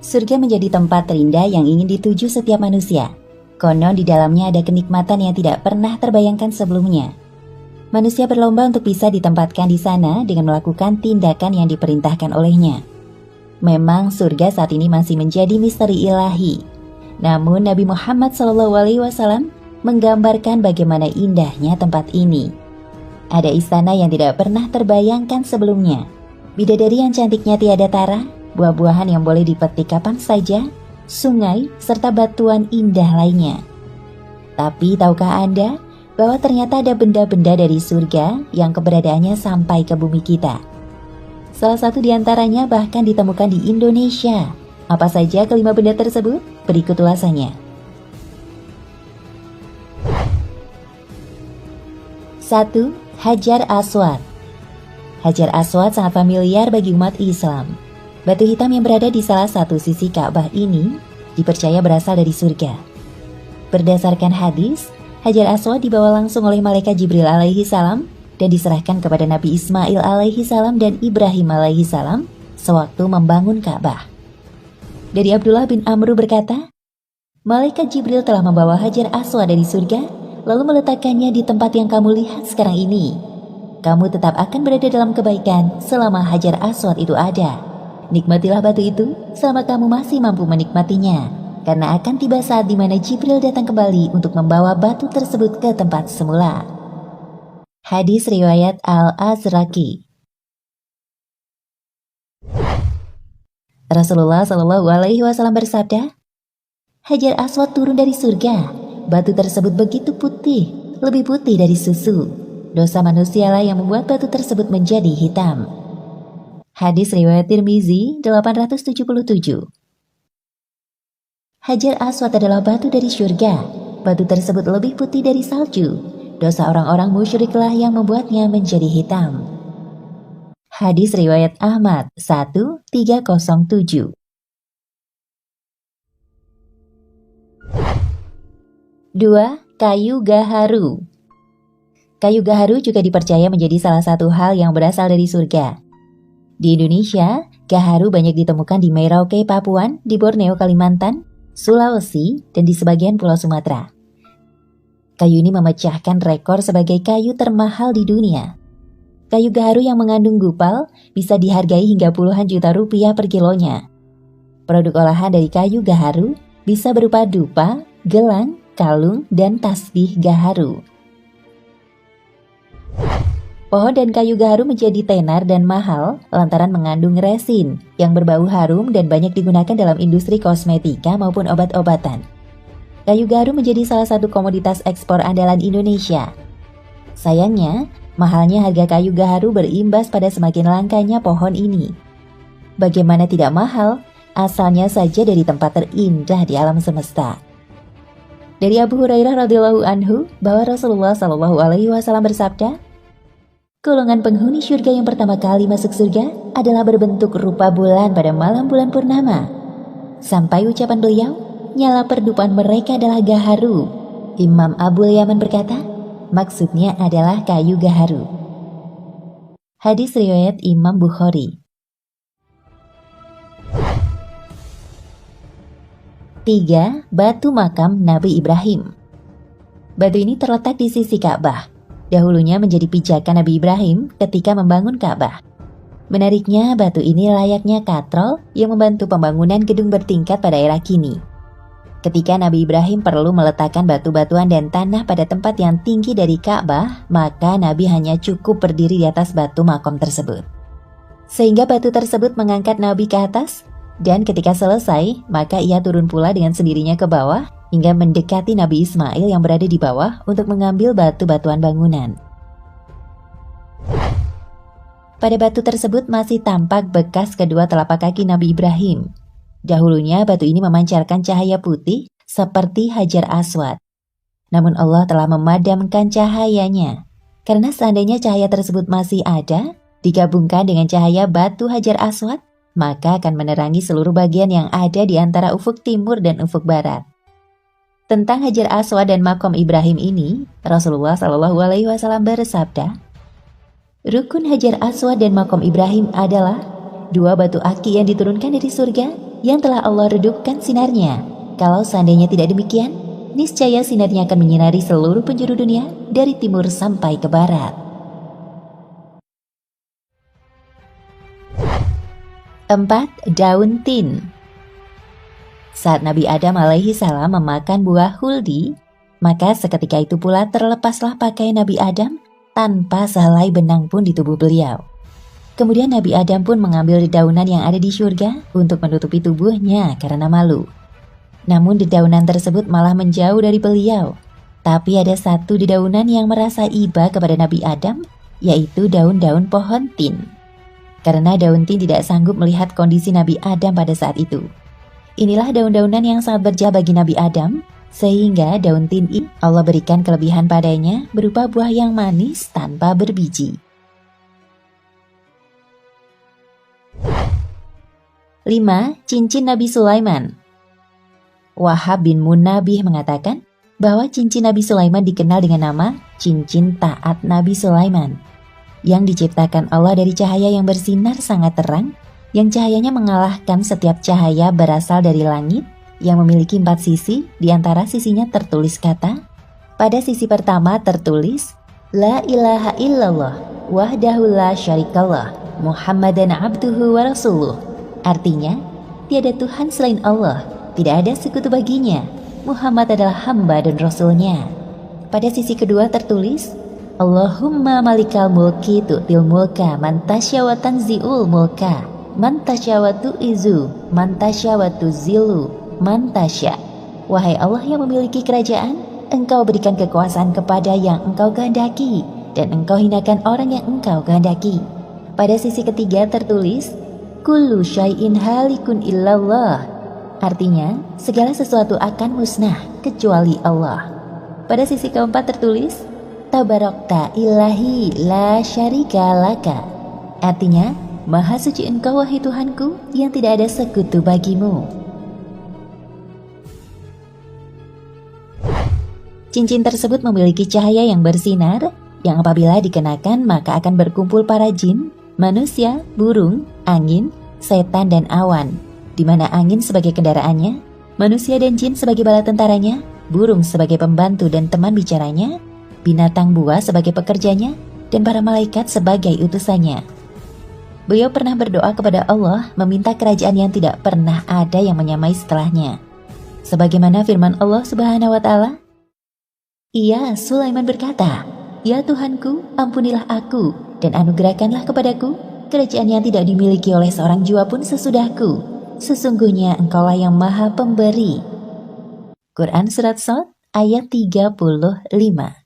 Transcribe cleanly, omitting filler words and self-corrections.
Surga menjadi tempat terindah yang ingin dituju setiap manusia. Konon di dalamnya ada kenikmatan yang tidak pernah terbayangkan sebelumnya. Manusia berlomba untuk bisa ditempatkan di sana dengan melakukan tindakan yang diperintahkan olehnya. Memang surga saat ini masih menjadi misteri ilahi. Namun Nabi Muhammad SAW menggambarkan bagaimana indahnya tempat ini. Ada istana yang tidak pernah terbayangkan sebelumnya. Bidadari yang cantiknya tiada tara, buah-buahan yang boleh dipetik kapan saja, sungai, serta batuan indah lainnya. Tapi tahukah Anda bahwa ternyata ada benda-benda dari surga yang keberadaannya sampai ke bumi kita? Salah satu di antaranya bahkan ditemukan di Indonesia. Apa saja kelima benda tersebut? Berikut ulasannya. 1. Hajar Aswad. Hajar Aswad sangat familiar bagi umat Islam. Batu hitam yang berada di salah satu sisi Ka'bah ini dipercaya berasal dari surga. Berdasarkan hadis, Hajar Aswad dibawa langsung oleh malaikat Jibril alaihi salam dan diserahkan kepada Nabi Ismail alaihi salam dan Ibrahim alaihi salam sewaktu membangun Ka'bah. Dari Abdullah bin Amr berkata, malaikat Jibril telah membawa Hajar Aswad dari surga lalu meletakkannya di tempat yang kamu lihat sekarang ini. Kamu tetap akan berada dalam kebaikan selama Hajar Aswad itu ada. Nikmatilah batu itu selama kamu masih mampu menikmatinya, karena akan tiba saat di mana Jibril datang kembali untuk membawa batu tersebut ke tempat semula. Hadis riwayat Al-Azraqi. Rasulullah SAW bersabda, Hajar Aswad turun dari surga. Batu tersebut begitu putih, lebih putih dari susu. Dosa manusialah yang membuat batu tersebut menjadi hitam. Hadis riwayat Tirmizi 877. Hajar Aswad adalah batu dari surga. Batu tersebut lebih putih dari salju. Dosa orang-orang musyriklah yang membuatnya menjadi hitam. Hadis riwayat Ahmad 1307. 2. Kayu gaharu. Kayu gaharu juga dipercaya menjadi salah satu hal yang berasal dari surga. Di Indonesia, gaharu banyak ditemukan di Merauke, Papua, di Borneo, Kalimantan, Sulawesi, dan di sebagian pulau Sumatera. Kayu ini memecahkan rekor sebagai kayu termahal di dunia. Kayu gaharu yang mengandung gupal bisa dihargai hingga puluhan juta rupiah per kilonya. Produk olahan dari kayu gaharu bisa berupa dupa, gelang, kalung, dan tasbih gaharu. Pohon dan kayu gaharu menjadi tenar dan mahal lantaran mengandung resin yang berbau harum dan banyak digunakan dalam industri kosmetika maupun obat-obatan. Kayu gaharu menjadi salah satu komoditas ekspor andalan Indonesia. Sayangnya, mahalnya harga kayu gaharu berimbas pada semakin langkanya pohon ini. Bagaimana tidak mahal, asalnya saja dari tempat terindah di alam semesta. Dari Abu Hurairah radhiyallahu anhu bahwa Rasulullah SAW bersabda, golongan penghuni surga yang pertama kali masuk surga adalah berbentuk rupa bulan pada malam bulan purnama. Sampai ucapan beliau, nyala perdupan mereka adalah gaharu. Imam Abul Yaman berkata, maksudnya adalah kayu gaharu. Hadis riwayat Imam Bukhari. 3. Batu makam Nabi Ibrahim. Batu ini terletak di sisi Ka'bah. Dahulunya menjadi pijakan Nabi Ibrahim ketika membangun Ka'bah. Menariknya, batu ini layaknya katrol yang membantu pembangunan gedung bertingkat pada era kini. Ketika Nabi Ibrahim perlu meletakkan batu-batuan dan tanah pada tempat yang tinggi dari Ka'bah, maka Nabi hanya cukup berdiri di atas batu makom tersebut. Sehingga batu tersebut mengangkat Nabi ke atas, dan ketika selesai, maka ia turun pula dengan sendirinya ke bawah, hingga mendekati Nabi Ismail yang berada di bawah untuk mengambil batu-batuan bangunan. Pada batu tersebut masih tampak bekas kedua telapak kaki Nabi Ibrahim. Dahulunya batu ini memancarkan cahaya putih seperti Hajar Aswad. Namun Allah telah memadamkan cahayanya. Karena seandainya cahaya tersebut masih ada, digabungkan dengan cahaya batu Hajar Aswad, maka akan menerangi seluruh bagian yang ada di antara ufuk timur dan ufuk barat. Tentang Hajar Aswad dan makom Ibrahim ini, Rasulullah SAW bersabda, rukun Hajar Aswad dan makom Ibrahim adalah dua batu aki yang diturunkan dari surga yang telah Allah redupkan sinarnya. Kalau seandainya tidak demikian, niscaya sinarnya akan menyinari seluruh penjuru dunia dari timur sampai ke barat. 4. Daun tin. Saat Nabi Adam alaihi salam memakan buah huldi, maka seketika itu pula terlepaslah pakaian Nabi Adam tanpa sehelai benang pun di tubuh beliau. Kemudian Nabi Adam pun mengambil dedaunan yang ada di surga untuk menutupi tubuhnya karena malu. Namun dedaunan tersebut malah menjauh dari beliau. Tapi ada satu dedaunan yang merasa iba kepada Nabi Adam, yaitu daun-daun pohon tin. Karena daun tin tidak sanggup melihat kondisi Nabi Adam pada saat itu. Inilah daun-daunan yang sangat berjah bagi Nabi Adam, sehingga daun tin ini Allah berikan kelebihan padanya berupa buah yang manis tanpa berbiji. 5. Cincin Nabi Sulaiman. Wahab bin Munabih mengatakan bahwa cincin Nabi Sulaiman dikenal dengan nama cincin taat Nabi Sulaiman, yang diciptakan Allah dari cahaya yang bersinar sangat terang, yang cahayanya mengalahkan setiap cahaya berasal dari langit, yang memiliki 4 sisi. Di antara sisinya tertulis kata, pada sisi pertama tertulis, La ilaha illallah, wahdahu la syarikallah, Muhammadan abduhu wa rasuluh. Artinya, tiada Tuhan selain Allah, tidak ada sekutu baginya, Muhammad adalah hamba dan rasulnya. Pada sisi kedua tertulis, Allahumma malikal mulki tu'til mulka man tasya wa tanzi'ul mulka man tasya wa tu'izu man tasya wa tuzilu man tasya. Wahai Allah yang memiliki kerajaan, Engkau berikan kekuasaan kepada yang Engkau kehendaki, dan Engkau hinakan orang yang Engkau kehendaki. Pada sisi ketiga tertulis, Kullu syai'in halikun illallah. Artinya, segala sesuatu akan musnah kecuali Allah. Pada sisi keempat tertulis, Tabarakta ilahi la syarika laka. Artinya, Maha suci Engkau wahai Tuhanku yang tidak ada sekutu bagimu. Cincin tersebut memiliki cahaya yang bersinar, yang apabila dikenakan maka akan berkumpul para jin, manusia, burung, angin, setan, dan awan, di mana angin sebagai kendaraannya, manusia dan jin sebagai bala tentaranya, burung sebagai pembantu dan teman bicaranya, binatang buas sebagai pekerjanya, dan para malaikat sebagai utusannya. Beliau pernah berdoa kepada Allah meminta kerajaan yang tidak pernah ada yang menyamai setelahnya. Sebagaimana firman Allah Subhanahu wa Ta'ala, Iya, Sulaiman berkata, Ya Tuhanku, ampunilah aku dan anugerahkanlah kepadaku kerajaan yang tidak dimiliki oleh seorang jua pun sesudahku. Sesungguhnya Engkaulah yang Maha Pemberi. Quran Surat Shad ayat 35.